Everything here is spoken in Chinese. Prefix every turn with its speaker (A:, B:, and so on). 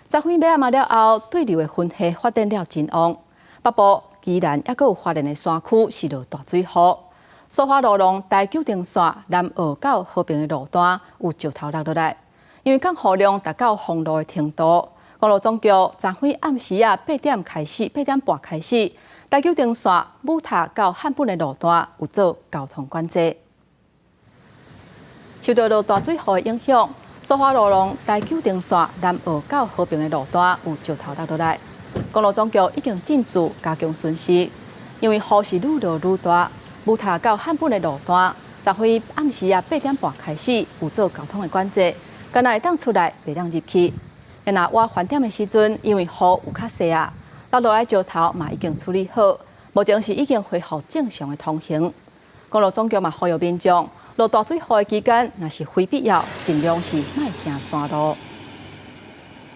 A: 昨昏尾暗了后，对流的云系发展了真旺。北部宜兰还阁有花莲的山区是落大水雨。苏花路龙台九丁线南澳到和平的路段有石头落落来，因为降雨量达到封路的程度。公路总局昨昏暗时8点半开始，台九丁线母塔到汉本的路段有做交通管制。受到大水雨的影响，苏花路龙台九丁线南澳到和平的路段有石头落落来。公路总局已经进驻加强巡视，因为雨是愈落愈大。母塔到汉本的路段，昨昏暗时8点半开始有做交通的管制，敢若会当出来，袂当入去。然而我返点的时阵，因为雨有较细落落来石头嘛已经处理好，目前是已经恢复正常的通行。公路总局嘛呼吁民众，落大水雨的期间，若是非必要，尽量是莫行山路。